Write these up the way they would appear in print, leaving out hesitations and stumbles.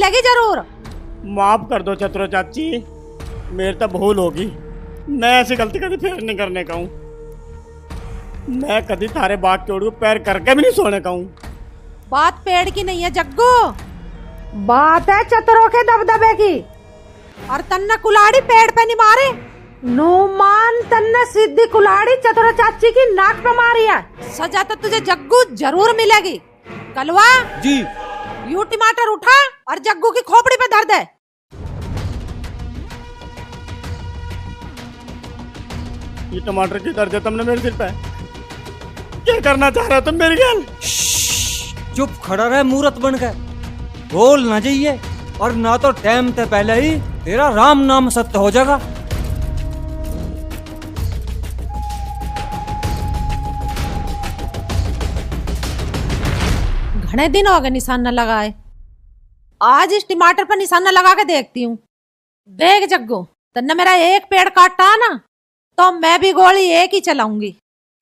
मिलेगी जरूर। माफ कर दो चतुरो चाची, मेरे तो भूल होगी। मैं ऐसी गलती कभी फिर नहीं करने का हूँ। मैं कभी थारे बाग के ओढ़ पैर करके भी नहीं सोने का हूँ। बात पेड़ की नहीं है जग्गू, बात है चतुरों के दबदबे की। और तन्ने कुल्हाड़ी पेड़ पे नहीं मारी, नुमान तन्ने सीधी कुल्हाड़ी चतुरो चाची की नाक पे मारी है। सजा तो तुझे जग्गू जरूर मिलेगी। कलवा जी। यू टमाटर उठा और जग्गू की खोपड़ी पे धर दे। ये टमाटर की दर्द है तुमने मेरे सिर पे। क्या करना चाह रहे हो तुम मेरी गल? चुप खड़ा रहे मूर्त बन के, बोल ना जाइए और ना तो टाइम से पहले ही तेरा राम नाम सत्य हो जाएगा। घने दिन हो गए निशाना लगाए, आज इस टमाटर पर निशाना लगा के देखती हूँ। देख जग्गू, तन्ने मेरा एक पेड़ काटा ना तो मैं भी गोली एक ही चलाऊंगी।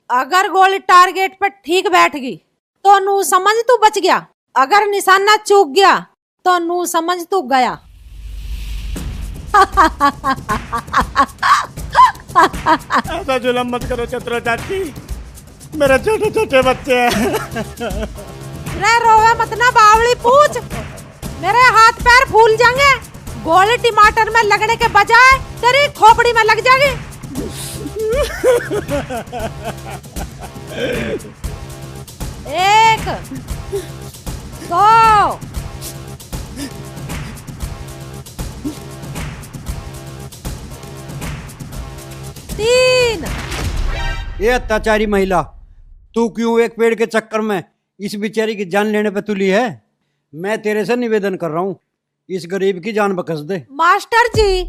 अगर गोली टारगेट पर ठीक बैठ गई तो नू समझ तू बच गया, अगर निशाना चूक गया तो नू समझ तू गया। ऐसा जुल्म मत करो चतुरो चाची, मेरे छोटे छोटे बच्चे हैं। रे रोवे मत ना बावली पूछ, मेरे हाथ पैर फूल जाएंगे। गोली टमाटर में लगने के बजाय तेरी खोपड़ी में लग जाएगी। एक, दो, तीन। ये अत्याचारी महिला, तू क्यों एक पेड़ के चक्कर में इस बेचारी की जान लेने पे तुली है? मैं तेरे से निवेदन कर रहा हूँ, इस गरीब की जान बख्श दे। मास्टर जी,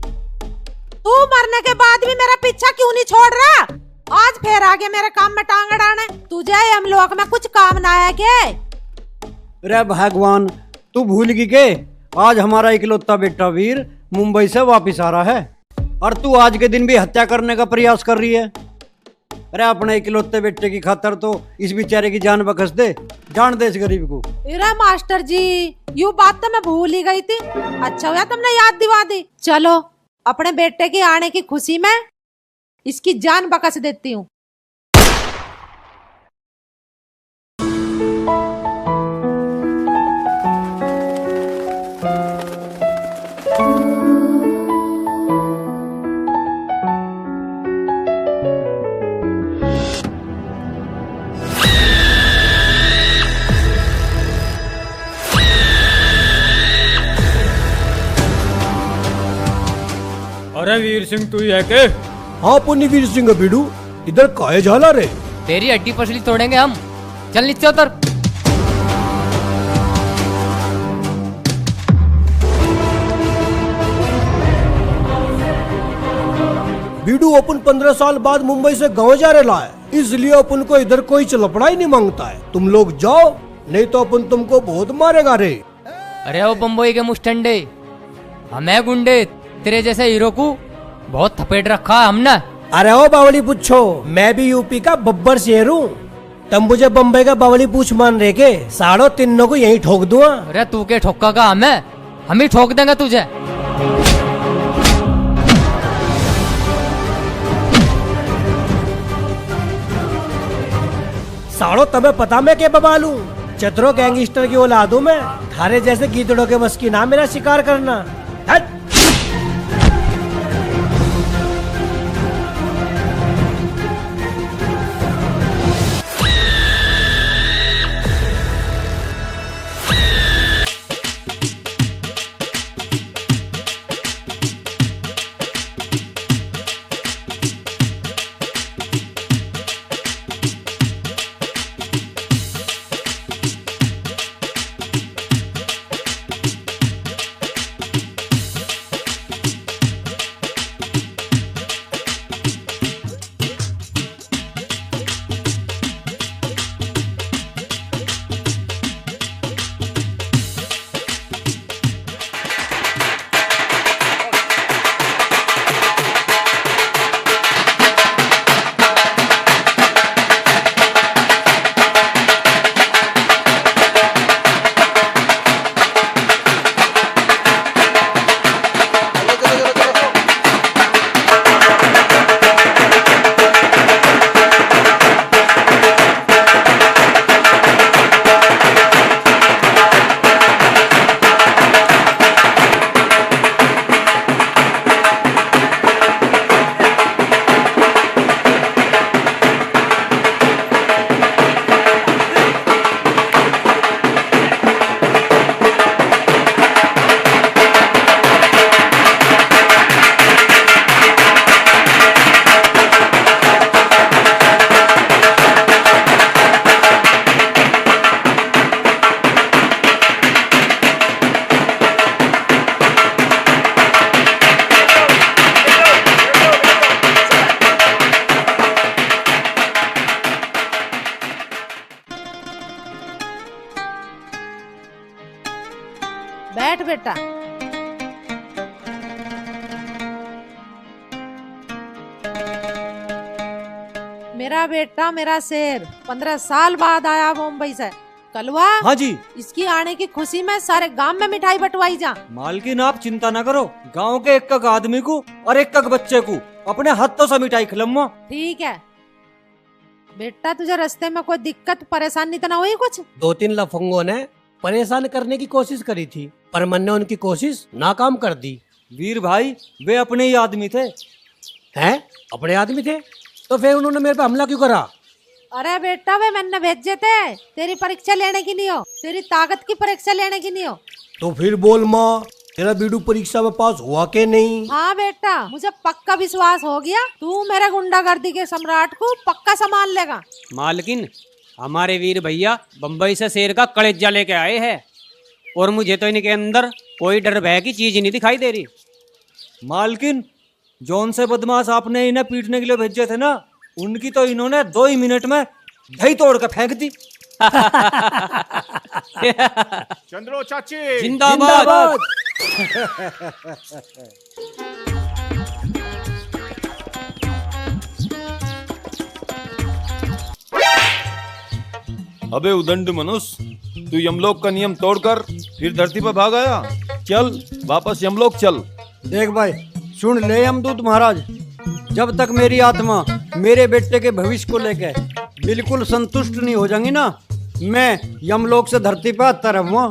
तू मरने के बाद भी मेरा पीछा क्यों नहीं छोड़ रहा? आज फिर आगे मेरे काम में टांग अड़ाने। तुझे हम लोग में कुछ काम ना है क्या? रे भगवान, तू भूल गई के आज हमारा इकलौता बेटा वीर मुंबई से वापस आ रहा है और तू आज के दिन भी हत्या करने का प्रयास कर रही है। अरे अपने इकलौते बेटे की खातर तो इस बेचारे की जान बख्श दे, जान दे इस गरीब को। अरे मास्टर जी, यू बात तो मैं भूल ही गई थी, अच्छा हुआ तुमने याद दिवा दी। चलो अपने बेटे के आने की खुशी में इसकी जान बख्श देती हूँ। अरे वीर सिंह तू ही है के? हाँ पुण्य वीर सिंह बीडू, इधर काहे झाला रे? तेरी हड्डी पसली तोड़ेंगे हम, चल नीचे उतर। बीडू अपन 15 साल बाद मुंबई से गाँव जा रहे है, इसलिए अपन को इधर कोई चलपड़ा ही नहीं मांगता है। तुम लोग जाओ, नहीं तो अपन तुमको बहुत मारेगा रे। अरे वो बम्बई के मुस्टंडे, हमें गुंडे तेरे जैसे हीरो को बहुत थपेट रखा है हमने। अरे ओ बावली पूछो, मैं भी यूपी का बब्बर शेर हूँ। तुम मुझे बम्बई का बावली पूछ मान रहे के? साढ़ो तीनों को यही ठोक दूंगा। अरे तू के ठोका का हमें, हम ही ठोक देंगे तुझे। साढ़ो तमें पता मैं के बबालू, चतरो गैंगस्टर की औलाद हूं मैं। थारे जैसे गीदड़ों के बस की ना मेरा शिकार करना। हट। बैठ बेटा। मेरा बेटा मेरा शेर 15 साल बाद आया मुंबई से। कलवा, हाँ जी। इसकी आने की खुशी में सारे गांव में मिठाई बंटवाई जा। मालकिन आप चिंता ना करो, गांव के एक एक आदमी को और एक एक बच्चे को अपने हाथों से मिठाई खिलाऊंगा। ठीक है बेटा, तुझे रास्ते में कोई दिक्कत परेशानी तो ना हुई कुछ? 2-3 लफंगों ने परेशान करने की कोशिश करी थी, पर मैंने उनकी कोशिश नाकाम कर दी। वीर भाई, वे अपने ही आदमी थे। हैं? अपने आदमी थे? तो फिर उन्होंने मेरे पे हमला क्यों करा? अरे बेटा, वे मैंने भेजे थे तेरी परीक्षा लेने की नहीं हो, तेरी ताकत की परीक्षा लेने की नहीं हो। तो फिर बोल माँ, तेरा बीडू परीक्षा में पास हुआ के नहीं? हाँ बेटा, मुझे पक्का विश्वास हो गया तू मेरे गुंडागर्दी के सम्राट को पक्का संभाल लेगा। मालकिन, हमारे वीर भैया बम्बई से शेर का कलेजा लेके आए हैं और मुझे तो इनके अंदर कोई डर भय की चीज नहीं दिखाई दे रही। मालकिन, जौन से बदमाश आपने इन्हें पीटने के लिए भेजे थे ना, उनकी तो इन्होंने 2 ही मिनट में दही तोड़ कर फेंक दी। चंद्रो चाची जिंदाबाद। अबे उदंड मनुष्य, तू यमलोक का नियम तोड़कर फिर धरती पर भाग आया। चल वापस यमलोक चल। देख भाई, सुन ले यमदूत महाराज, जब तक मेरी आत्मा मेरे बेटे के भविष्य को लेकर बिल्कुल संतुष्ट नहीं हो जाएंगी ना, मैं यमलोक से धरती पर आता रहूंगा।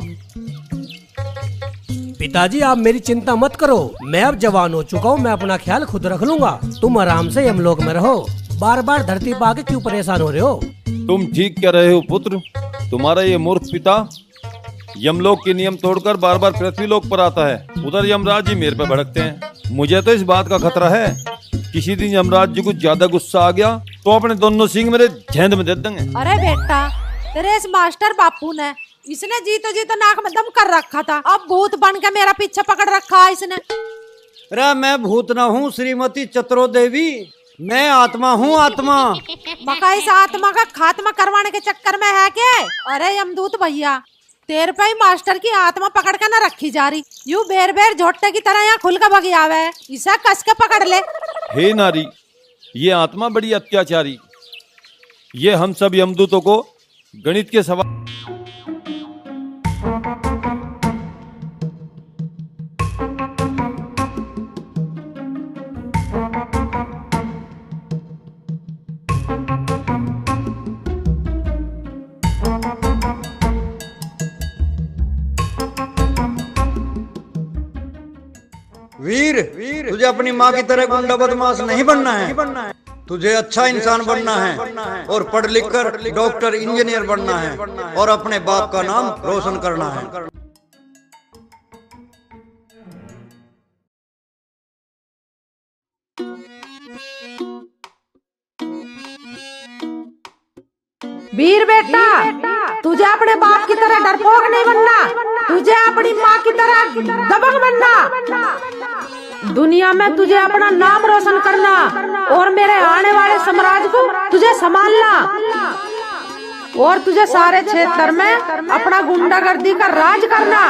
पिताजी, आप मेरी चिंता मत करो, मैं अब जवान हो चुका हूँ, मैं अपना ख्याल खुद रख लूंगा। तुम आराम से यमलोक में रहो, बार बार धरती पर आके क्यों परेशान हो रहे हो? तुम ठीक कह रहे हो पुत्र, तुम्हारा ये मूर्ख पिता यमलोक के नियम तोड़कर बार बार पृथ्वीलोक पर आता है। उधर यमराज जी मेरे पे भड़कते हैं। मुझे तो इस बात का खतरा है, किसी दिन यमराज जी को ज्यादा गुस्सा आ गया तो अपने दोनों सिंह मेरे झेंद में दे देंगे। अरे बेटा, तेरे इस मास्टर बापू ने इसने जीतो जीतो नाक में दम कर रखा था, अब भूत बन के मेरा पीछे पकड़ रखा है इसने। अरे मैं भूत ना हूँ श्रीमती चतुरो देवी, मैं आत्मा हूँ, आत्मा। मका इस आत्मा का खात्मा करवाने के चक्कर में है क्या? अरे यमदूत भैया, तेरे पे ही मास्टर की आत्मा पकड़ के न रखी जा रही, यूं बेर बेर झोटे की तरह यहाँ खुल के भगी आवे, इसे कस के पकड़ ले। हे नारी, ये आत्मा बड़ी अत्याचारी, ये हम सब यमदूतों को गणित के सवाल। वीर, तुझे अपनी माँ की तरह गुंडा बदमाश नहीं बनना है, तुझे अच्छा इंसान बनना है और पढ़ लिख कर डॉक्टर इंजीनियर बनना है और अपने बाप का नाम रोशन करना है। वीर बेटा, तुझे अपने बाप की तरह डरपोक नहीं बनना, तुझे अपनी माँ की तरह दबंग बनना। दुनिया में तुझे अपना नाम रोशन करना और मेरे आने वाले साम्राज्य को तुझे संभालना और तुझे सारे क्षेत्र में अपना गुंडागर्दी का राज करना।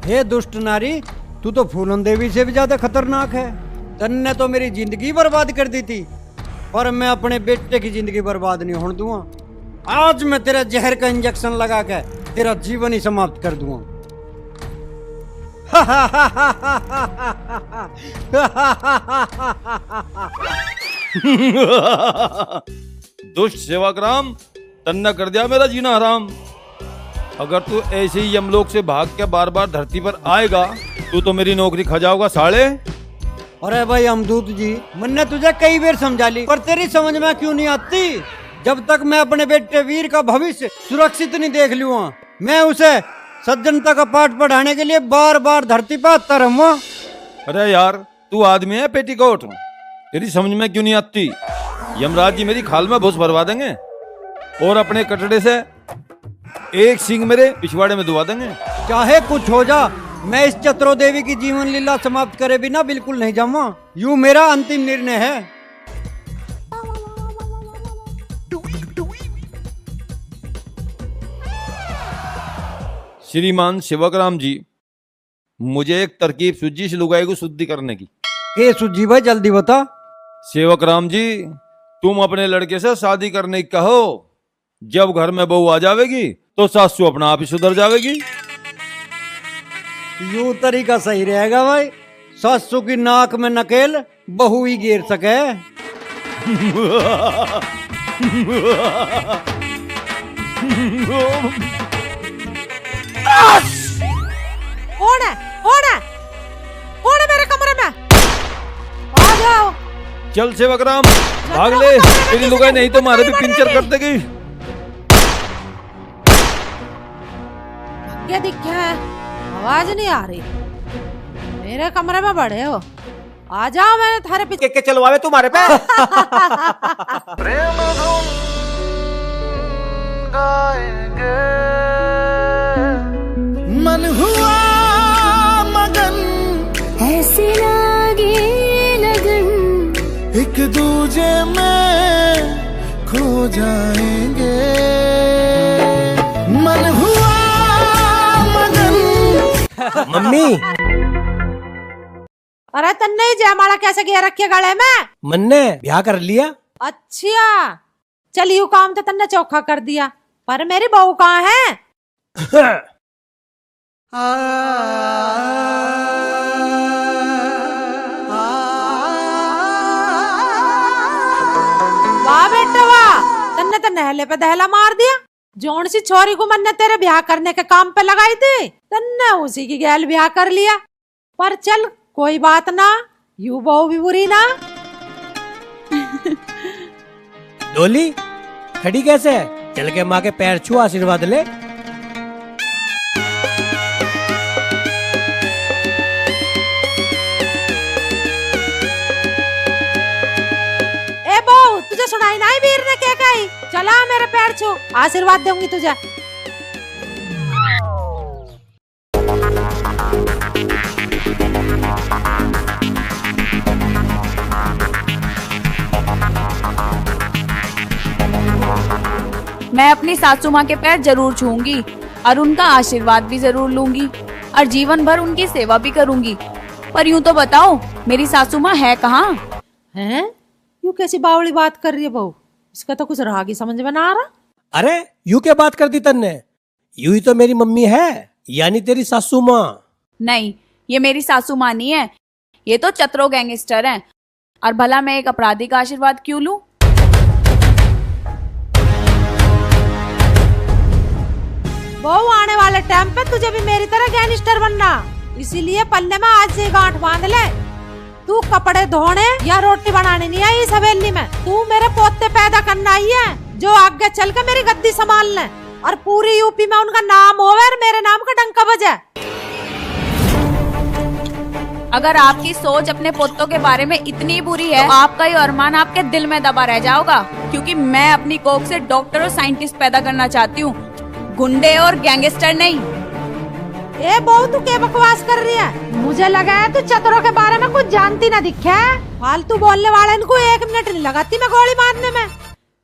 हे दुष्ट नारी, तू तो फूलन देवी से भी ज्यादा खतरनाक है। तन्ने तो मेरी जिंदगी बर्बाद कर दी थी, पर मैं अपने बेटे की जिंदगी बर्बाद नहीं होने दूंगा। आज मैं तेरा जहर का इंजेक्शन लगा के तेरा जीवन ही समाप्त कर दूंगा। दुष्ट सेवाग्राम, तन्ना कर दिया मेरा जीना हराम। अगर तू ऐसे ही यमलोक से भाग के बार बार धरती पर आएगा तू तो मेरी नौकरी खा जाओगा साले। अरे भाई अमदूत जी, मैंने तुझे कई बार समझा ली, पर तेरी समझ में क्यों नहीं आती? जब तक मैं अपने बेटे वीर का भविष्य सुरक्षित नहीं देख लूंगा, मैं उसे सज्जनता का पाठ पढ़ाने के लिए बार बार धरती पर आता रहूंगा। अरे यार, तू आदमी है पेटीकोट, तेरी समझ में क्यों नहीं आती? यमराज जी मेरी खाल में भूस भरवा देंगे और अपने कटड़े से एक सिंह मेरे पिछवाड़े में दुआ देंगे। चाहे कुछ हो जा, मैं इस चतुरो देवी की जीवन लीला समाप्त करे बिना बिल्कुल नहीं जाऊंगा। यूं मेरा अंतिम निर्णय है। श्रीमान सेवकराम जी, मुझे एक तरकीब सूझी इस लुगाई को शुद्धि करने की। ए सुजी भाई जल्दी बता। सेवकराम जी, तुम अपने लड़के से शादी करने की कहो। जब घर में बहू आ जाएगी तो सासू अपना आप ही सुधर जाएगी। यूं तरीका सही रहेगा भाई, सासू की नाक में नकेल बहू ही गिर सके। कौन है कौन है कौन है मेरे कमरे में? आ जाओ। चल सेवकराम भाग ले, तेरी लुगाई नहीं तो मारे भी पिंचर कर देगी। क्या दिखा है? आवाज नहीं आ रही। मेरे कमरे में बड़े हो, आ जाओ, मैंने थारे पीछे के चलवावे तुम्हारे पे। प्रेम धुन गाएंगे, मन हुआ मगन, ऐसे लागे लगन, एक दूजे में खो जाएंगे। मन हुआ मगन। मम्मी, अरे तन्ने जयमाला कैसे गया रखिए गले में? मन ने ब्याह कर लिया। अच्छा, चल यू काम तो तन्ने चौखा कर दिया, पर मेरी बहू कहाँ है? वाह बेटा वाह, तन्ने तो नहले पे दहला मार दिया। जोन सी छोरी को मन ने तेरे ब्याह करने के काम पे लगाई थी, तन्ने उसी की गैल ब्याह कर लिया। पर चल कोई बात ना, यू बहू भी बुरी ना। डोली खड़ी कैसे है? चल के माँ के पैर छू, आशीर्वाद ले। ए बहू, तुझे सुनाई नहीं वीर ने क्या कही? चला मेरे पैर छू, आशीर्वाद दूंगी तुझे। मैं अपनी सासू माँ के पैर जरूर छूंगी और उनका आशीर्वाद भी जरूर लूंगी और जीवन भर उनकी सेवा भी करूंगी। पर यूं तो बताओ, मेरी सासू माँ है कहाँ? हैं? यू कैसी बावली बात कर रही है बहू? इसका तो कुछ राग ही समझ में ना आ रहा। अरे यू क्या बात कर दी तन्ने? यू ही तो मेरी मम्मी है, यानी तेरी सासू माँ। नहीं, ये मेरी सासू माँ नहीं है, ये तो चतरो गैंगस्टर हैं। और भला मैं एक अपराधी का आशीर्वाद क्यों लूं? बहू, आने वाले टाइम पे तुझे भी मेरी तरह गैंगस्टर बनना, इसीलिए पल्ले में आज से गांठ बांध ले। तू कपड़े धोने या रोटी बनाने नहीं आई इस हवेली में, तू मेरे पोते पैदा करना आई है, जो आगे चल के मेरी गद्दी संभाल ले और पूरी यूपी में उनका नाम होवे और मेरे नाम का डंका बजे। अगर आपकी सोच अपने पोतों के बारे में इतनी बुरी है, तो आपका ये अरमान आपके दिल में दबा रह जाओगा, क्योंकि मैं अपनी कोख से डॉक्टर और साइंटिस्ट पैदा करना चाहती हूँ, गुंडे और गैंगस्टर नहीं। ए बहू, तू क्या बकवास कर रही है? मुझे लगा है तू चतुरों के बारे में कुछ जानती ना दिखे। फालतू बोलने वाले इनको 1 मिनट नहीं लगाती मैं गोली मारने में।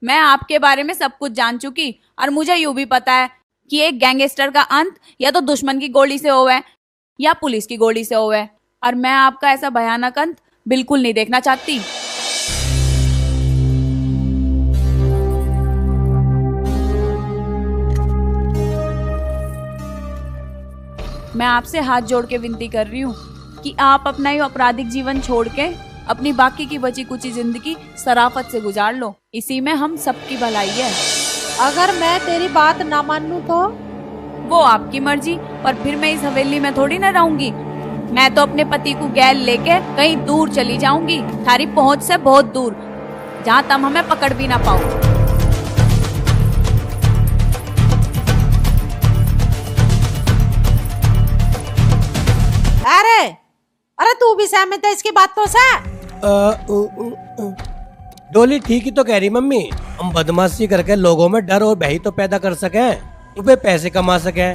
मैं आपके बारे में सब कुछ जान चुकी और मुझे यूं भी पता है कि एक गैंगस्टर का अंत या तो दुश्मन की गोली से होवे या पुलिस की गोली से होवे, और मैं आपका ऐसा भयानक अंत बिल्कुल नहीं देखना चाहती। मैं आपसे हाथ जोड़ के विनती कर रही हूँ कि आप अपना ये आपराधिक जीवन छोड़ के अपनी बाकी की बची कुची जिंदगी शराफत से गुजार लो, इसी में हम सबकी भलाई है। अगर मैं तेरी बात ना मानूं तो? वो आपकी मर्जी, पर फिर मैं इस हवेली में थोड़ी ना रहूंगी। मैं तो अपने पति को गैल लेके कहीं दूर चली जाऊंगी, थारी पहुंच से बहुत दूर, जहाँ तुम हमें पकड़ भी ना पाओ। अरे तू भी सहमत है इसकी बातों से? डोली ठीक ही तो कह रही मम्मी, हम बदमाशी करके लोगों में डर और भय तो पैदा कर सके, रुपए पैसे कमा सके,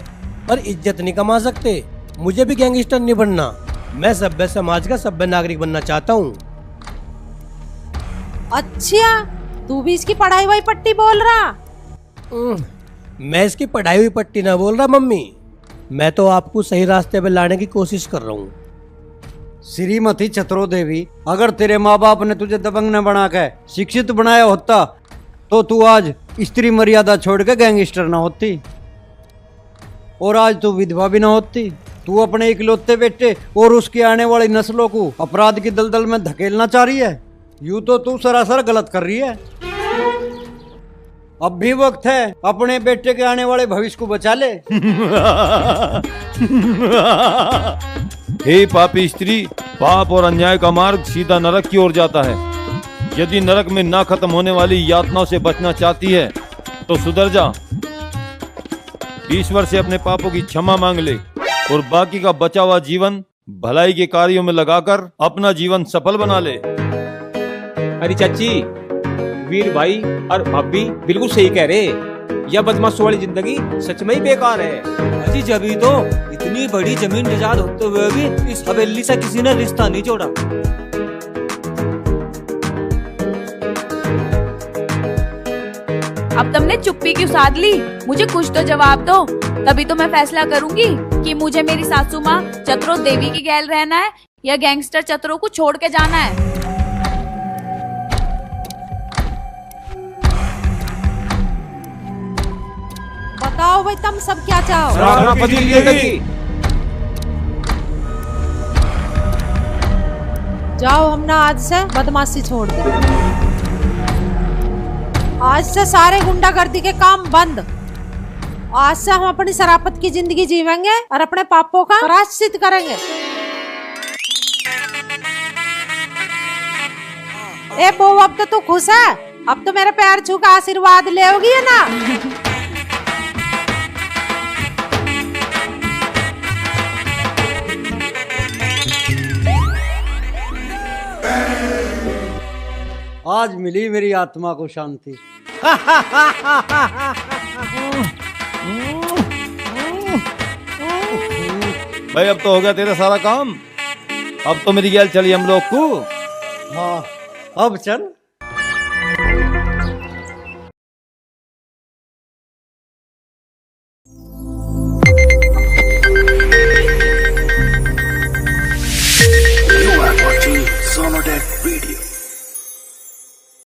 पर इज्जत नहीं कमा सकते। मुझे भी गैंगस्टर नहीं बनना, मैं सभ्य समाज का सभ्य नागरिक बनना चाहता हूँ। अच्छा, तू भी इसकी पढ़ाई हुई पट्टी बोल रहा? मैं इसकी पढ़ाई हुई पट्टी ना बोल रहा मम्मी, मैं तो आपको सही रास्ते पे लाने की कोशिश कर रहा हूँ। श्रीमती चतुरो देवी, अगर तेरे माँ बाप ने तुझे दबंग न बना के शिक्षित बनाया होता तो तू आज स्त्री मर्यादा छोड़ के गैंगस्टर ना होती, और आज तू विधवा भी ना होती। तू अपने इकलौते बेटे और उसकी आने वाली नस्लों को अपराध की दलदल में धकेलना चाह रही है। यूं तो तू सरासर गलत कर रही है। अब भी वक्त है, अपने बेटे के आने वाले भविष्य को बचा ले। हे पापी स्त्री, पाप और अन्याय का मार्ग सीधा नरक की ओर जाता है। यदि नरक में ना खत्म होने वाली यातनाओं से बचना चाहती है तो सुधर जा, ईश्वर से अपने पापों की क्षमा मांग ले और बाकी का बचा हुआ जीवन भलाई के कार्यों में लगाकर अपना जीवन सफल बना ले। अरे चाची, वीर भाई और भाभी बिल्कुल सही कह रहे। यह बदमाशों वाली जिंदगी सच में ही बेकार है। अजी जभी तो इतनी बड़ी जमीन जायदाद होते हुए भी इस हवेली से किसी ने रिश्ता नहीं जोड़ा। अब तुमने चुप्पी क्यों साध ली? मुझे कुछ तो जवाब दो, तभी तो मैं फैसला करूंगी कि मुझे मेरी सासू माँ चतुरो देवी की गैल रहना है या गैंगस्टर चतुरो को छोड़ के जाना है। बताओ भाई, तुम सब क्या चाहो? जाओ, हम ना आज से बदमाशी छोड़ दे। आज से सारे गुंडागर्दी के काम बंद। आज से हम अपनी शराफत की जिंदगी जीवेंगे और अपने पापों का प्रायश्चित करेंगे। ए बहू, अब तो तू खुश है? अब तो मेरे पैर छू के आशीर्वाद लेगी है ना? आज मिली मेरी आत्मा को शांति। भाई अब तो हो गया तेरा सारा काम। अब तो मेरी गैल चली हम लोग को। हाँ, अब चल।